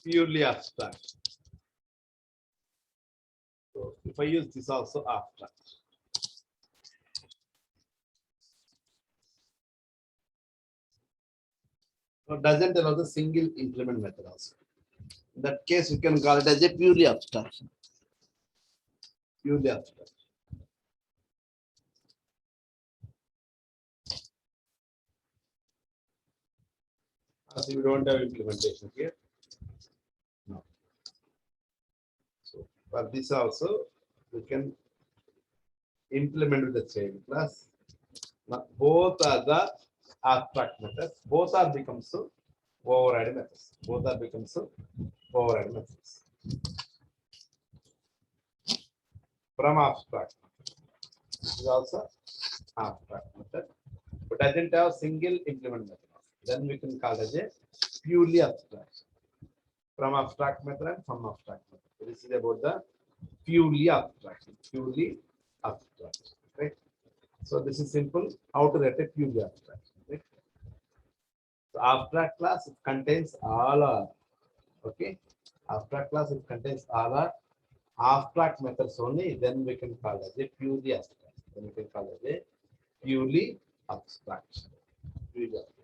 purely abstract. So if I use this also abstract. So doesn't allow the single implement method also. In that case, we can call it as a purely abstraction. Purely abstract. As we don't have implementation here. No. So for this also, we can implement with the child class. Now, both are the abstract methods. Both are becomes so override methods. Both are becomes so override methods. From abstract. This is also abstract method. But doesn't have single implement method. Then we can call it as a purely abstract. From abstract method and from abstract method. This is about the purely abstract. Purely abstract. Right? So this is simple. How to write a purely abstract. Right? So abstract class it contains all our okay. Abstract class it contains all our abstract methods only. Then we can call it a purely abstract. Then we can call it a purely abstract. Purely abstract.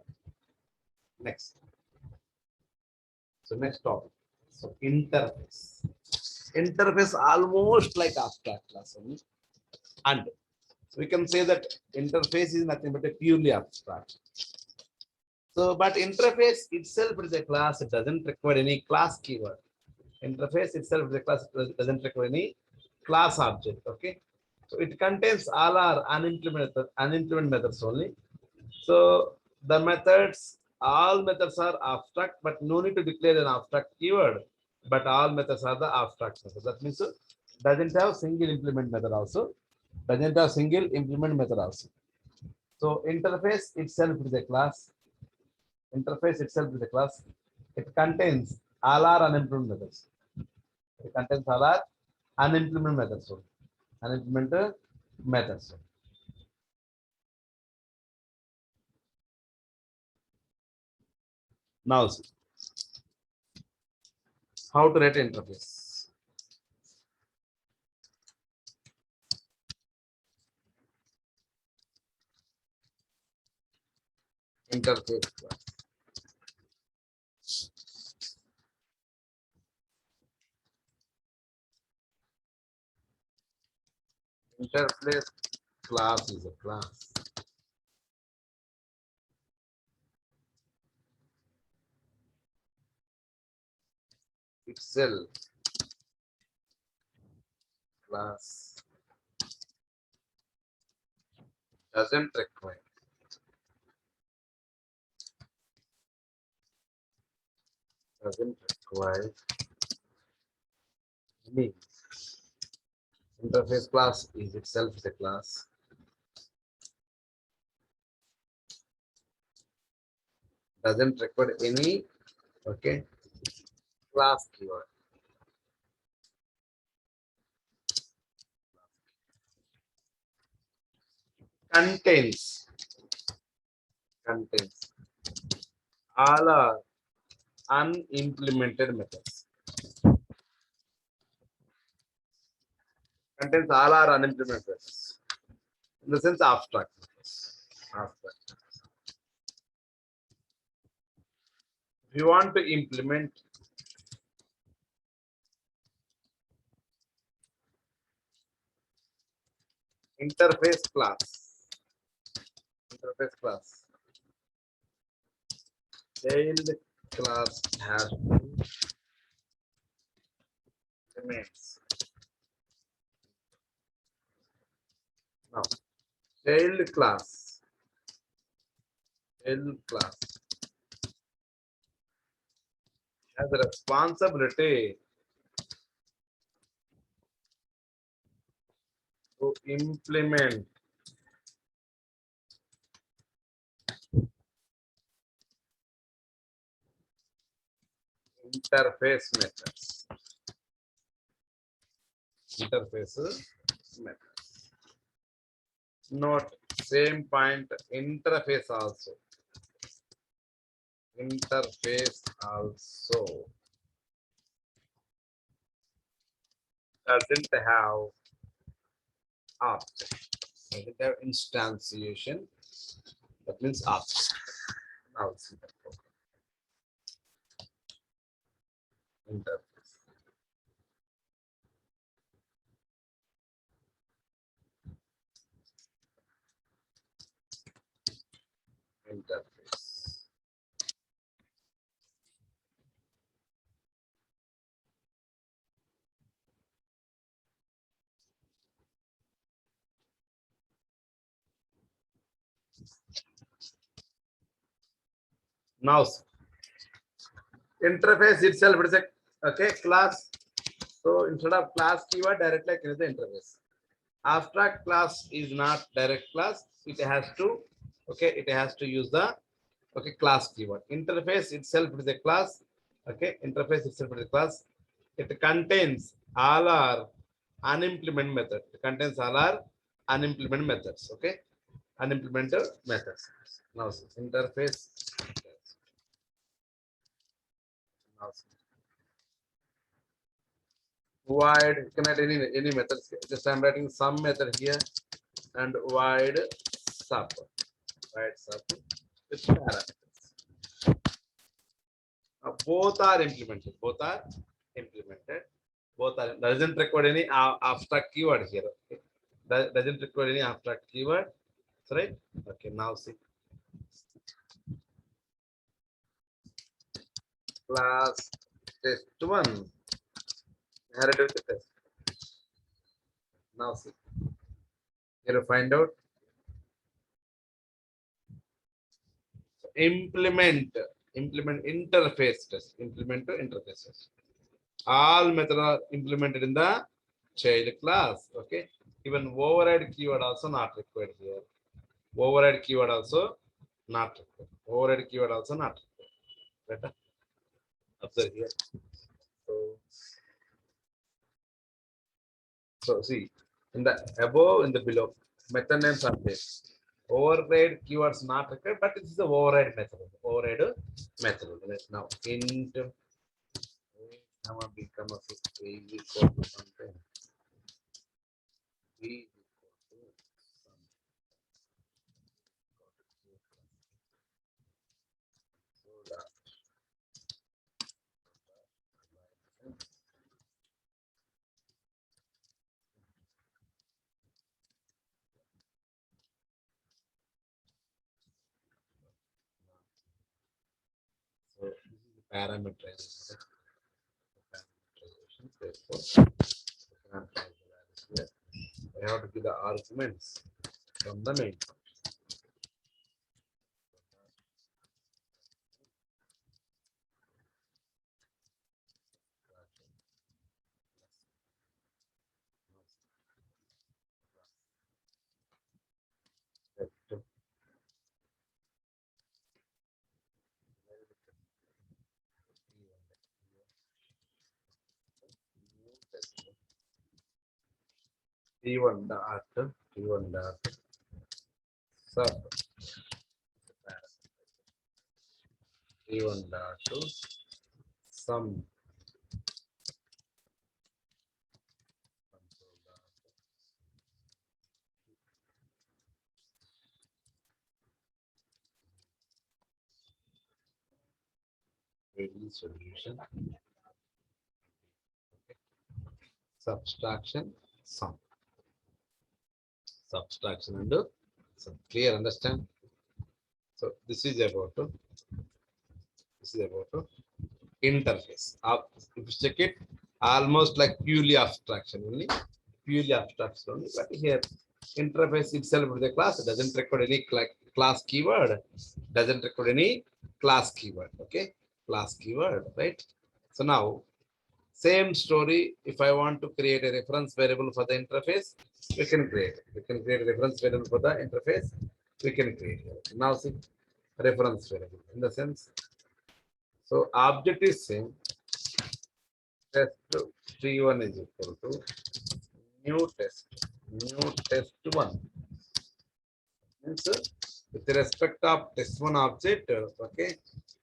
Next. So next topic. So interface. Interface almost like abstract class only. And we can say that interface is nothing but a purely abstract. So, but interface itself is a class. It doesn't require any class keyword. Interface itself is a class. It doesn't require any class object. Okay. So it contains all our unimplemented methods only. So the methods, all methods are abstract, but no need to declare an abstract keyword. But all methods are the abstract methods. That means doesn't have single implement method also. Doesn't have single implement method also. So interface itself is a class. Interface itself is a class. It contains all our unimplemented methods. It contains all our unimplemented methods. Unimplemented methods. Now, how to write interface? Interface class. Interface class is a class. Itself class doesn't require any interface class is itself a class. Doesn't require any okay class keyword. Contains all are unimplemented methods. Contains all are unimplemented methods. In the sense abstract. Abstract. If you want to implement interface class, child class has remains. Now, child class has a responsibility to implement interface methods. Note same point interface also. doesn't have object. Doesn't have instantiation. That means object. Now let's see the program. Interface. Interface. Now interface itself is a okay class. So instead of class keyword, directly I can use the interface. Abstract class is not direct class. It has to okay. It has to use the okay class keyword. Interface itself is a class. Okay, interface itself is a class. It contains all our unimplemented methods. It contains all our unimplemented methods. Okay, unimplemented methods. Now interface. Now void cannot any methods. Just I'm writing some method here and void sub. Void sub with parameters. Both are implemented. Both are implemented. Both are doesn't require any abstract keyword here. Okay. Doesn't require any abstract keyword. That's right. Okay. Now see class test1 inherited with the test. Now see here to find out implement interface test. Implement to interface test. All methods are implemented in the child class. Okay. Even override keyword also not required here. Override keyword also not required. Override keyword also not required. Better observe here. So see in the above in the below method names are there. Override keywords not required, but this is the override method. Override method. Now int now become a equal to something. B equal to some. So that so this is the parameterization. Therefore, I have to give the arguments from the main. T1 dot sub T1 dot to sum solution subtraction sum subtraction and sum. Clear, understand? So this is about interface. If you check it, almost like purely abstraction only, but here interface itself with the class doesn't record any class keyword, okay, class keyword, right? So now same story, if I want to create a reference variable for the interface, we can create a reference variable for the interface, we can create it. Now see reference variable in the sense, so object is same, test t1 is equal to new test1. Means with respect of test1 object, okay.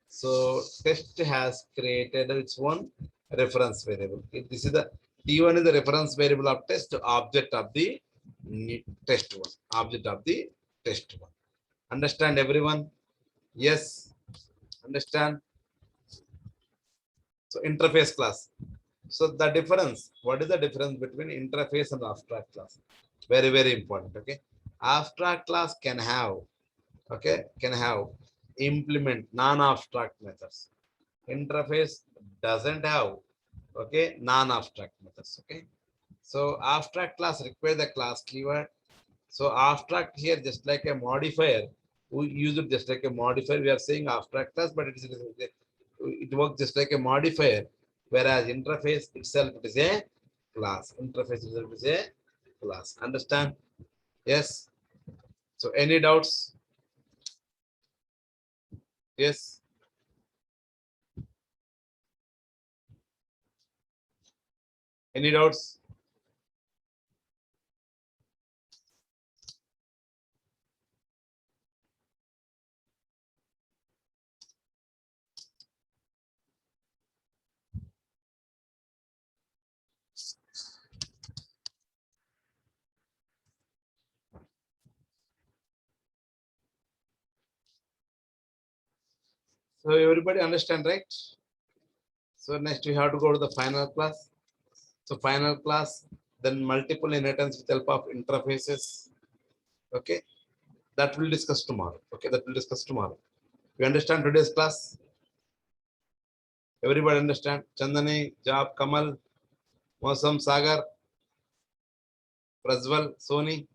So test has created its own reference variable. This is the T1 is the reference variable of test, object of the test one. Object of the test one. Understand everyone? Yes. Understand? So interface class. So the difference, what is the difference between interface and abstract class? Very, very important. Okay. Abstract class can have, okay, can have implement non-abstract methods. Interface doesn't have, okay, non-abstract methods. Okay. So abstract class require the class keyword. So abstract here just like a modifier. We use it just like a modifier. We are saying abstract class, but it works just like a modifier. Whereas interface itself it is a class. Interface itself is a class. Understand? Yes. So any doubts? Yes. Any doubts? So everybody understand, right? So next we have to go to the final class. So final class, then multiple inheritance with help of interfaces. Okay, that will discuss tomorrow. Okay, that will discuss tomorrow. You understand today's class? Everybody understand? Chandani, Jab, Kamal, Mosam, Sagar, Prajwal, Soni.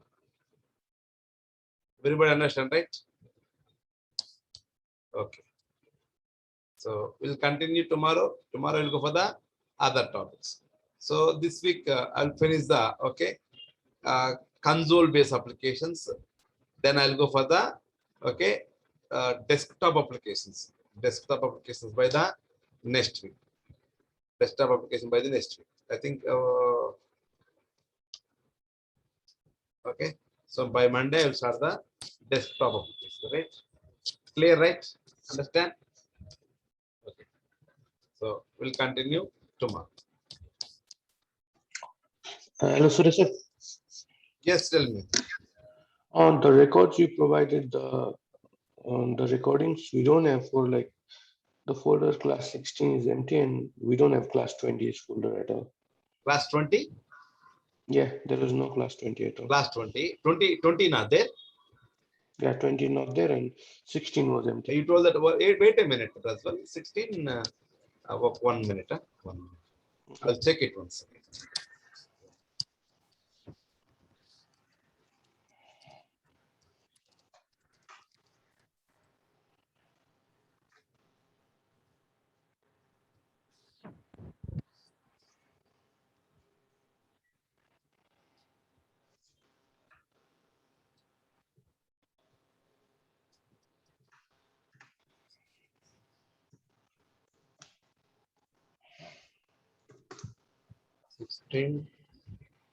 Everybody understand, right? Okay. So we'll continue tomorrow. Tomorrow we'll go for the other topics. So this week I'll finish the console-based applications. Then I'll go for the desktop applications. Desktop applications by the next week. Desktop application by the next week. I think okay. So by Monday I'll start the desktop application, right? Clear, right? Understand? Okay. So we'll continue tomorrow. Hello, Suresh sir. Yes, tell me. On the records you provided, the recordings we don't have for like the folder class 16 is empty and we don't have class 20 folder at all. Class 20? Yeah, there is no class 20 at all. Class 20. 20 not there? Yeah, 20 not there and 16 was empty. You told that, wait a minute as well. 16, 1 minute. 1 minute. Okay. I'll check it once.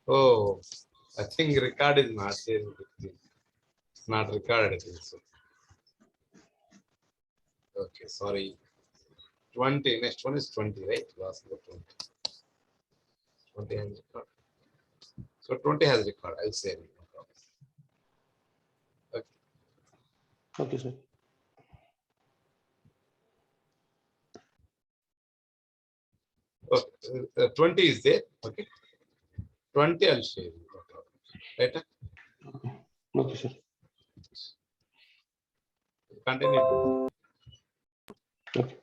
Oh, I think record is not there. It's not recorded, I think so. Okay, sorry. 20, next one is 20, right? Last one 20. 20 has record. So 20 has record. I'll say it. Okay. Okay, sir. Okay. 20 is there. Okay. 20 I'll share. Right? Okay, sir. Continue. Okay.